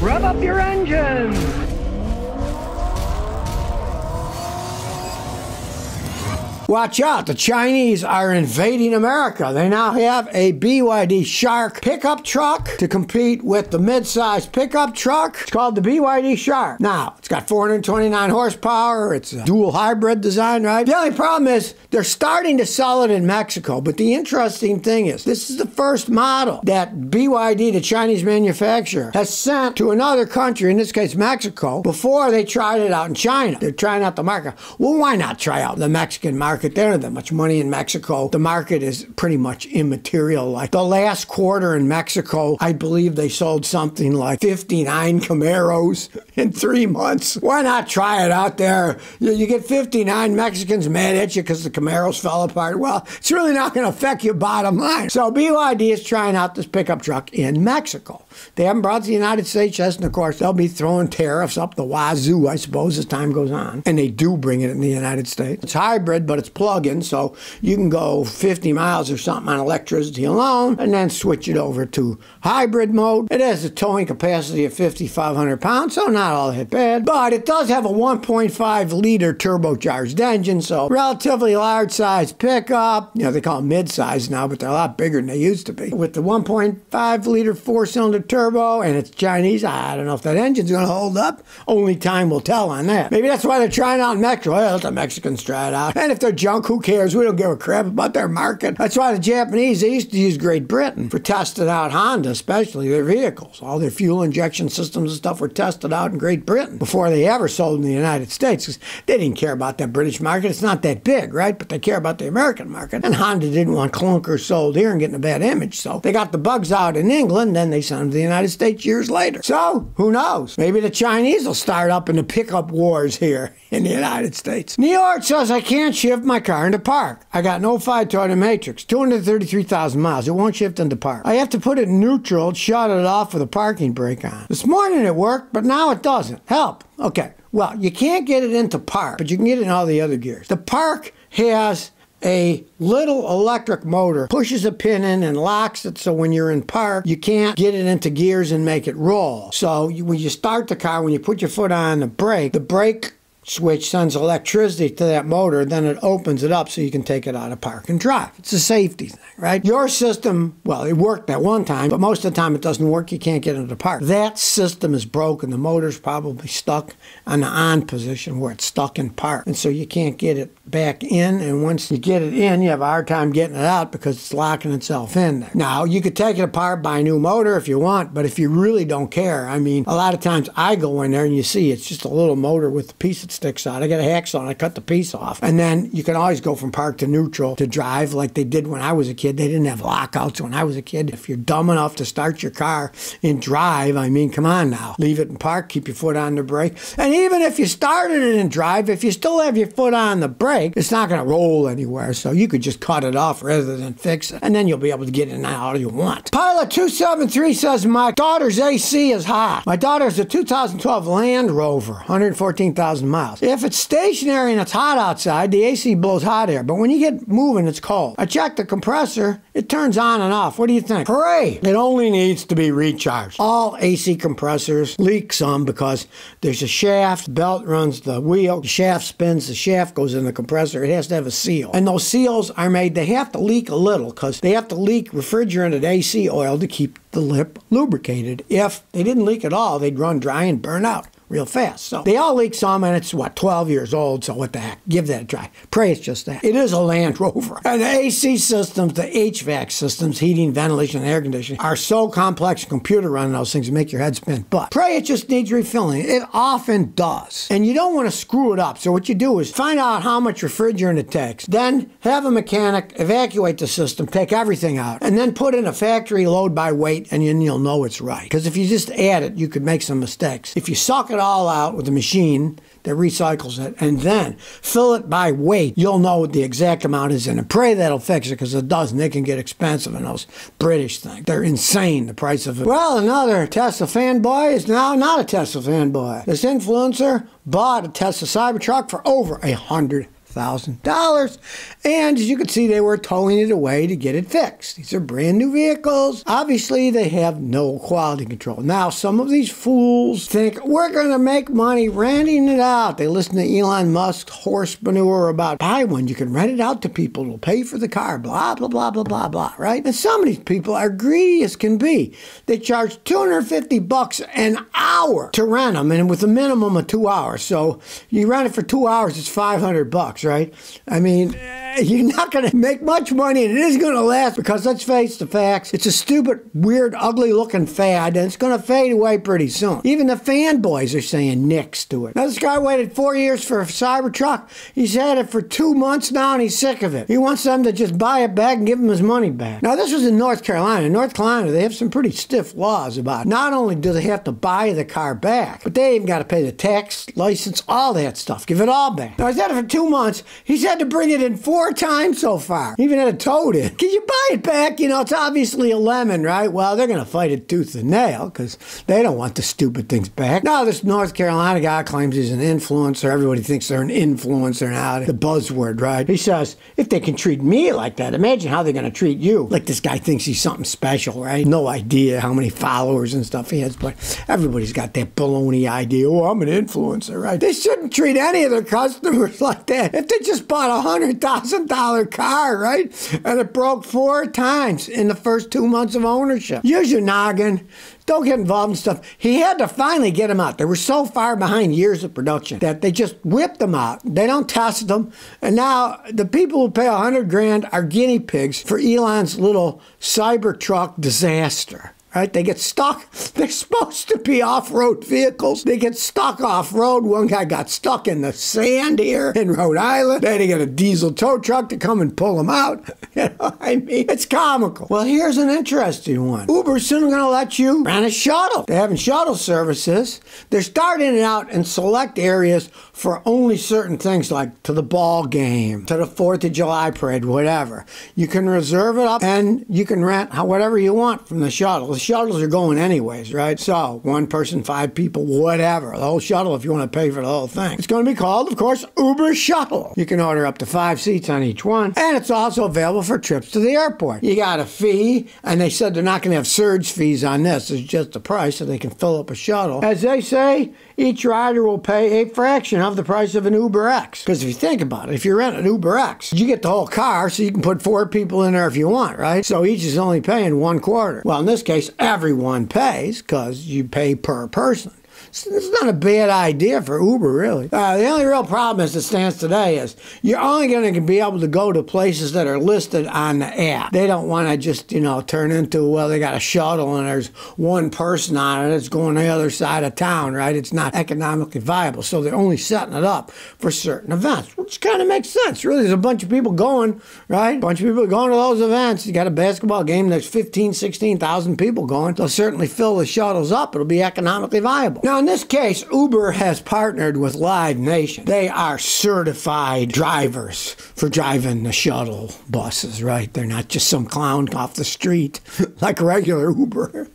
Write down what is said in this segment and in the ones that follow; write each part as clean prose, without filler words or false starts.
Rev up your engines! Watch out, the Chinese are invading America. They now have a BYD Shark pickup truck to compete with the mid-size pickup truck. It's called the BYD Shark. Now, it's got 429 horsepower. It's a dual hybrid design, right? The only problem is they're starting to sell it in Mexico. But the interesting thing is, this is the first model that BYD, the Chinese manufacturer, has sent to another country, in this case Mexico, before they tried it out in China. They're trying out the market. Well, why not try out the Mexican market? There isn't that much money in Mexico. The market is pretty much immaterial. Like the last quarter in Mexico, I believe they sold something like 59 Camaros in 3 months. Why not try it out there? You get 59 Mexicans mad at you because the Camaros fell apart. Well, it's really not going to affect your bottom line. So BYD is trying out this pickup truck in Mexico. They haven't brought it to the United States yet, and of course they'll be throwing tariffs up the wazoo, I suppose, as time goes on. And they do bring it in the United States. It's hybrid, but it's plug-in, so you can go 50 miles or something on electricity alone, and then switch it over to hybrid mode. It has a towing capacity of 5,500 pounds, so not all that bad. But it does have a 1.5-liter turbocharged engine, so relatively large size pickup. You know, they call them mid-size now, but they're a lot bigger than they used to be. With the 1.5-liter four-cylinder turbo, and it's Chinese, I don't know if that engine's going to hold up. Only time will tell on that. Maybe that's why they're trying out in Mexico. Well, let the Mexicans try it out. And if they're junk, who cares? We don't give a crap about their market. That's why the Japanese, they used to use Great Britain for testing out Honda, especially their vehicles. All their fuel injection systems and stuff were tested out in Great Britain before they ever sold in the United States, because they didn't care about that British market. It's not that big, right? But they care about the American market. And Honda didn't want clunkers sold here and getting a bad image. So they got the bugs out in England, then they sent them to the United States years later. So, who knows? Maybe the Chinese will start up in the pickup wars here in the United States. New York says I can't shift my car into park. I got no fight Toyota Matrix, 233,000 miles. It won't shift into park. I have to put it in neutral, shut it off with a parking brake on. This morning it worked, but now it doesn't. Help. Okay. Well, you can't get it into park, but you can get it in all the other gears. The park has a little electric motor, pushes a pin in and locks it, so when you're in park, you can't get it into gears and make it roll. So when you start the car, when you put your foot on the brake switch sends electricity to that motor, then it opens it up so you can take it out of park and drive. It's a safety thing, right? Your system, well, it worked that one time, but most of the time it doesn't work. You can't get into park. That system is broken. The motor's probably stuck on the on position where it's stuck in park, and so you can't get it back in, and once you get it in, you have a hard time getting it out because it's locking itself in there. Now, you could take it apart, buy a new motor if you want, but if you really don't care, I mean, a lot of times I go in there and you see it's just a little motor with the piece that sticks out. I got a hacksaw and I cut the piece off. And then you can always go from park to neutral to drive like they did when I was a kid. They didn't have lockouts when I was a kid. If you're dumb enough to start your car and drive, I mean, come on now. Leave it in park, keep your foot on the brake. And even if you started it in drive, if you still have your foot on the brake, it's not going to roll anywhere. So you could just cut it off rather than fix it. And then you'll be able to get in and out all you want. Pilot 273 says, my daughter's AC is hot. My daughter's a 2012 Land Rover, 114,000 miles. If it's stationary and it's hot outside, the AC blows hot air. But when you get moving, it's cold. I checked the compressor. It turns on and off. What do you think? Hooray! It only needs to be recharged. All AC compressors leak some because there's a shaft, belt runs the wheel, the shaft spins, the shaft goes in the compressor. It has to have a seal. And those seals are made, they have to leak a little because they have to leak refrigerated AC oil to keep the lip lubricated. If they didn't leak at all, they'd run dry and burn out real fast. So they all leak some, and it's, what, 12 years old, so what the heck? Give that a try. Pray it's just that. It is a Land Rover. And the AC systems, the HVAC systems, heating, ventilation, and air conditioning, are so complex, computer running those things make your head spin. But pray it just needs refilling. It often does. And you don't want to screw it up. So what you do is find out how much refrigerant it takes, then have a mechanic evacuate the system, take everything out, and then put in a factory load by weight, and then you'll know it's right. Because if you just add it, you could make some mistakes. If you suck it all out with a machine that recycles it and then fill it by weight, you'll know what the exact amount is in it. Pray that'll fix it, because it doesn't. They can get expensive in those British things. They're insane, the price of it. Well, another Tesla fanboy is now not a Tesla fanboy. This influencer bought a Tesla Cybertruck for over $100,000. $4,000. And as you can see, they were towing it away to get it fixed. These are brand new vehicles. Obviously, they have no quality control. Now, some of these fools think we're going to make money renting it out. They listen to Elon Musk's horse manure about buy one, you can rent it out to people, it'll pay for the car, blah, blah, blah, blah, blah, blah, right? And some of these people are greedy as can be. They charge $250 an hour to rent them, and with a minimum of 2 hours. So you rent it for 2 hours, it's $500, right? I mean, you're not going to make much money, and it isn't going to last because, let's face the facts, it's a stupid, weird, ugly-looking fad, and it's going to fade away pretty soon. Even the fanboys are saying nix to it. Now, this guy waited 4 years for a Cybertruck. He's had it for 2 months now, and he's sick of it. He wants them to just buy it back and give him his money back. Now, this was in North Carolina. In North Carolina, they have some pretty stiff laws about it. Not only do they have to buy the car back, but they even got to pay the tax, license, all that stuff. Give it all back. Now, he's had it for 2 months. He's had to bring it in 4 times so far. He even had it towed in. Can you buy it back? You know, it's obviously a lemon, right? Well, they're going to fight it tooth and nail because they don't want the stupid things back. Now, this North Carolina guy claims he's an influencer. Everybody thinks they're an influencer now. The buzzword, right? He says, if they can treat me like that, imagine how they're going to treat you. Like this guy thinks he's something special, right? No idea how many followers and stuff he has, but everybody's got that baloney idea. Oh, I'm an influencer, right? They shouldn't treat any of their customers like that. If they just bought a $100,000 car, right? And it broke 4 times in the first 2 months of ownership. Use your noggin. Don't get involved in stuff. He had to finally get them out. They were so far behind years of production that they just whipped them out. They don't test them. And now the people who pay $100,000 are guinea pigs for Elon's little Cybertruck disaster. Right? They get stuck. They're supposed to be off-road vehicles. They get stuck off-road. One guy got stuck in the sand here in Rhode Island. They had to get a diesel tow truck to come and pull him out. You know, I mean, it's comical. Well, here's an interesting one. Uber's soon going to let you rent a shuttle. They're having shuttle services. They're starting it out in select areas for only certain things, like to the ball game, to the 4th of July parade, whatever. You can reserve it up and you can rent whatever you want from the shuttle. The shuttles are going anyways, right? So 1 person, 5 people, whatever. The whole shuttle if you want to pay for the whole thing. It's going to be called, of course, Uber Shuttle. You can order up to 5 seats on each one. And it's also available for trips to the airport. You got a fee, and they said they're not going to have surge fees on this. It's just the price so they can fill up a shuttle. As they say, each rider will pay a fraction of the price of an Uber X. Because if you think about it, if you rent an Uber X, you get the whole car, so you can put 4 people in there if you want, right? So each is only paying 1/4. Well, in this case, everyone pays because you pay per person. It's not a bad idea for Uber, really. The only real problem as it stands today is you're only going to be able to go to places that are listed on the app. They don't want to just, you know, turn into, well, they got a shuttle and there's 1 person on it that's going to the other side of town, right? It's not economically viable. So they're only setting it up for certain events, which kind of makes sense. Really, there's a bunch of people going, right? A bunch of people going to those events. You got a basketball game, there's 15, 16,000 people going. They'll certainly fill the shuttles up. It'll be economically viable. Now, in this case, Uber has partnered with Live Nation. They are certified drivers for driving the shuttle buses, right? They're not just some clown off the street like regular Uber.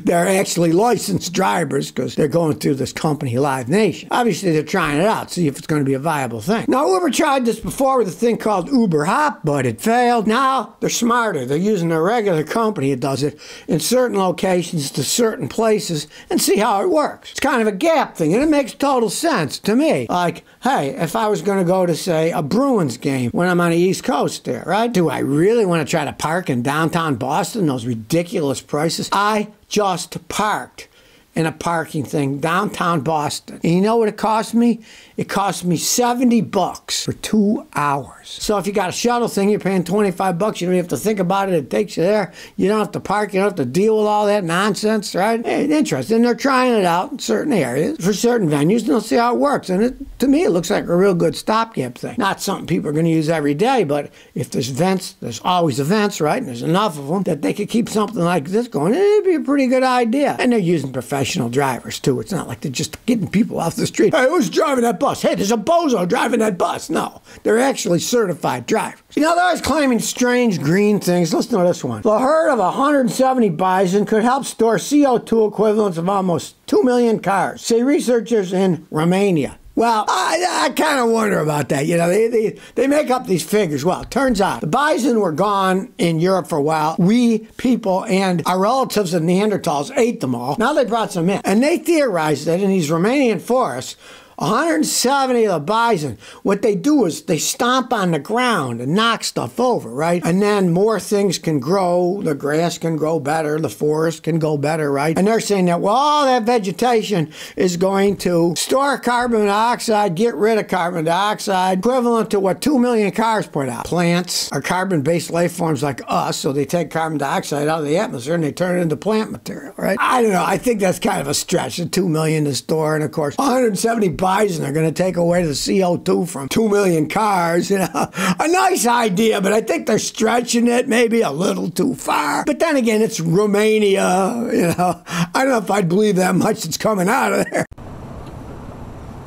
They're actually licensed drivers because they're going through this company, Live Nation. Obviously, they're trying it out, see if it's going to be a viable thing. Now, Uber tried this before with a thing called Uber Hop, but it failed. Now, they're smarter. They're using a regular company that does it in certain locations to certain places and see how it works. It's kind of a gap thing, and it makes total sense to me. Like, hey, if I was going to go to, say, a Bruins game when I'm on the East Coast there, right? Do I really want to try to park in downtown Boston, those ridiculous prices? I just parked in a parking thing downtown Boston. And you know what it cost me? It cost me $70 for 2 hours. So if you got a shuttle thing, you're paying $25. You don't have to think about it. It takes you there. You don't have to park. You don't have to deal with all that nonsense, right? Hey, interesting. They're trying it out in certain areas for certain venues, and they'll see how it works. And to me, it looks like a real good stopgap thing. Not something people are going to use every day, but if there's events, there's always events, right? And there's enough of them that they could keep something like this going. It'd be a pretty good idea. And they're using professional drivers, too. It's not like they're just getting people off the street. Hey, who's driving that bus? Hey, there's a bozo driving that bus. No, they're actually certified drivers. You know, they're always claiming strange green things. Listen to this one. The herd of 170 bison could help store CO2 equivalents of almost 2 million cars, say researchers in Romania. Well, I kind of wonder about that. You know, they make up these figures. Well, it turns out the bison were gone in Europe for a while. We people and our relatives of Neanderthals ate them all. Now they brought some in. And they theorized that in these Romanian forests, 170 of the bison, what they do is they stomp on the ground and knock stuff over, right? And then more things can grow. The grass can grow better. The forest can go better, right? And they're saying that, well, all that vegetation is going to store carbon dioxide, get rid of carbon dioxide, equivalent to what 2 million cars put out. Plants are carbon-based life forms like us, so they take carbon dioxide out of the atmosphere and they turn it into plant material, right? I don't know. I think that's kind of a stretch, the 2 million to store, and of course, 170 bison are going to take away the CO2 from 2 million cars. You know, a nice idea, but I think they're stretching it maybe a little too far. But then again, it's Romania. You know, I don't know if I'd believe that much that's coming out of there.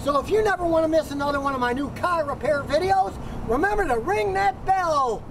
So if you never want to miss another one of my new car repair videos, remember to ring that bell.